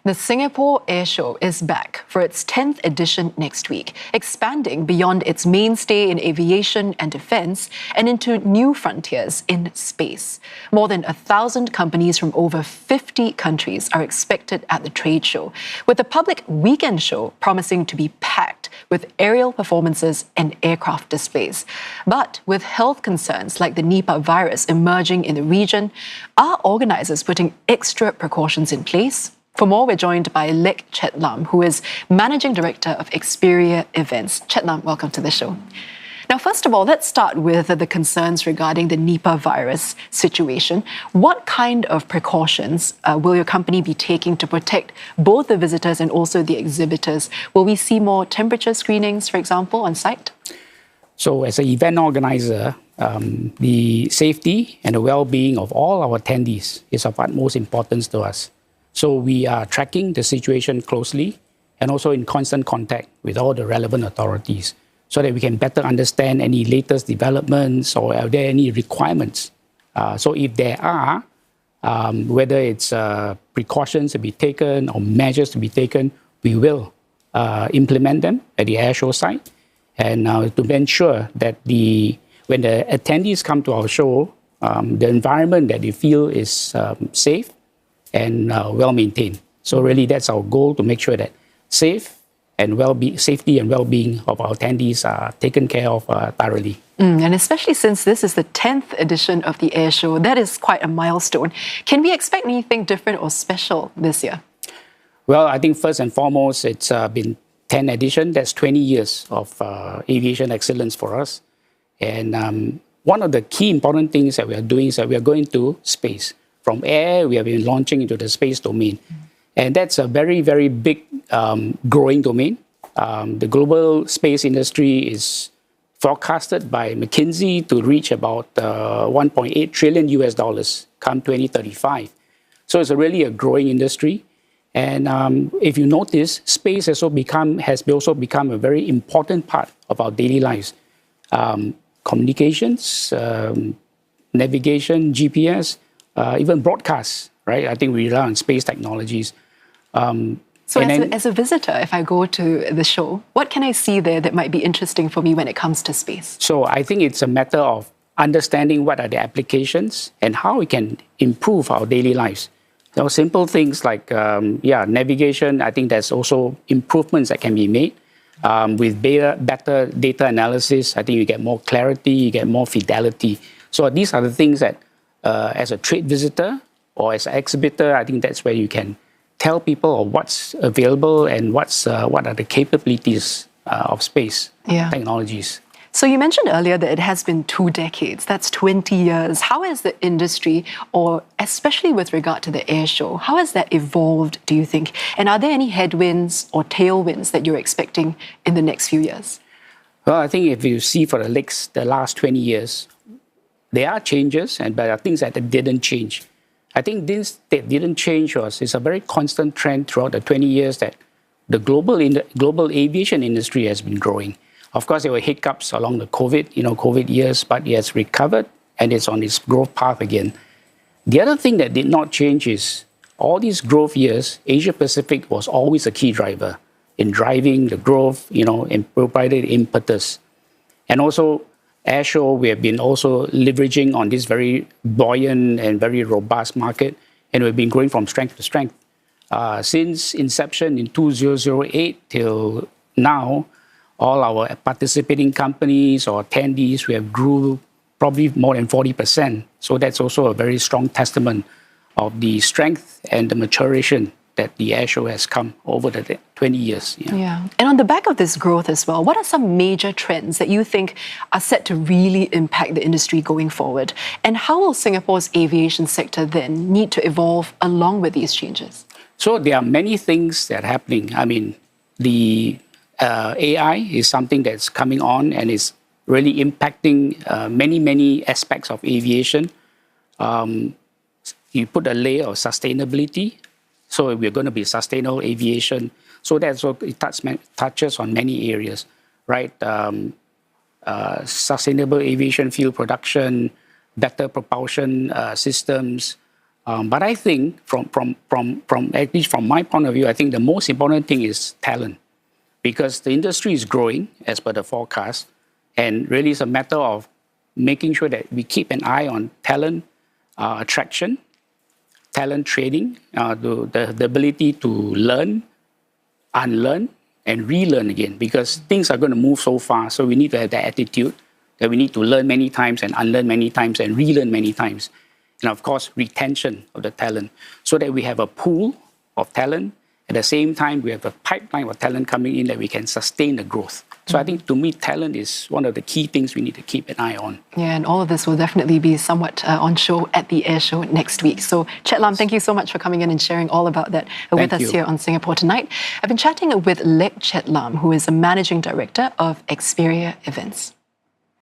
The Singapore Airshow is back for its 10th edition next week, expanding beyond its mainstay in aviation and defense and into new frontiers in space. More than 1,000 companies from over 50 countries are expected at the trade show, with the public weekend show promising to be packed with aerial performances and aircraft displays. But with health concerns like the Nipah virus emerging in the region, are organisers putting extra precautions in place? For more, we're joined by Leck Chet Lam, who is Managing Director of Experia Events. Chet Lam, welcome to the show. Now, first of all, let's start with the concerns regarding the Nipah virus situation. What kind of precautions will your company be taking to protect both the visitors and also the exhibitors? Will we see more temperature screenings, for example, on site? So as an event organizer, the safety and the well-being of all our attendees is of utmost importance to us. So we are tracking the situation closely and also in constant contact with all the relevant authorities so that we can better understand any latest developments or are there any requirements. So if there are, whether it's precautions to be taken or measures to be taken, we will implement them at the airshow site and to ensure that when the attendees come to our show, the environment that they feel is safe and well maintained. So really that's our goal, to make sure that safety and well-being of our attendees are taken care of thoroughly. And especially since this is the 10th edition of the Airshow, that is quite a milestone. Can we expect anything different or special this year? Well, I think first and foremost, it's been 10 edition. That's 20 years of aviation excellence for us. And one of the key important things that we are doing is that we are going to space. From air, we have been launching into the space domain. And that's a very, very big growing domain. The global space industry is forecasted by McKinsey to reach about 1.8 trillion US dollars come 2035. So it's really a growing industry. And if you notice, space has also become a very important part of our daily lives. Communications, navigation, GPS, even broadcasts, right? I think we rely on space technologies. So as a visitor, if I go to the show, what can I see there that might be interesting for me when it comes to space? So I think it's a matter of understanding what are the applications and how we can improve our daily lives. You know, simple things like, navigation, I think there's also improvements that can be made. With better data analysis, I think you get more clarity, you get more fidelity. So these are the things that as a trade visitor or as an exhibitor, I think that's where you can tell people what's available and what are the capabilities of space technologies. So you mentioned earlier that it has been 2 decades. That's 20 years. How has the industry, or especially with regard to the air show, how has that evolved, do you think? And are there any headwinds or tailwinds that you're expecting in the next few years? Well, I think if you see for the last 20 years, there are changes, but there are things that didn't change. I think this that didn't change it's a very constant trend throughout the 20 years that the global aviation industry has been growing. Of course, there were hiccups along the COVID years, but it has recovered and it's on its growth path again. The other thing that did not change is all these growth years, Asia Pacific was always a key driver in driving the growth, and provided impetus. And also, Airshow, we have been also leveraging on this very buoyant and very robust market, and we've been growing from strength to strength. Since inception in 2008 till now, all our participating companies or attendees, we have grew probably more than 40%. So that's also a very strong testament of the strength and the maturation that the Airshow has come over the 20 years. Yeah. And on the back of this growth as well, what are some major trends that you think are set to really impact the industry going forward? And how will Singapore's aviation sector then need to evolve along with these changes? So there are many things that are happening. I mean, the AI is something that's coming on and is really impacting many aspects of aviation. You put a layer of sustainability. So we're going to be sustainable aviation. So that's what it touches on many areas, right? Sustainable aviation fuel production, better propulsion systems, But I think at least from my point of view, I think the most important thing is talent, because the industry is growing as per the forecast, and really it's a matter of making sure that we keep an eye on talent attraction, talent training, the ability to learn, unlearn, and relearn again, because things are going to move so fast. So we need to have that attitude that we need to learn many times and unlearn many times and relearn many times. And of course, retention of the talent, so that we have a pool of talent. At the same time, we have a pipeline of talent coming in that we can sustain the growth. So I think, to me, talent is one of the key things we need to keep an eye on. Yeah, and all of this will definitely be somewhat on show at the air show next week. So, Chet Lam, thank you so much for coming in and sharing all about that with us here on Singapore Tonight. I've been chatting with Leck Chet Lam, who is a Managing Director of Experia Events.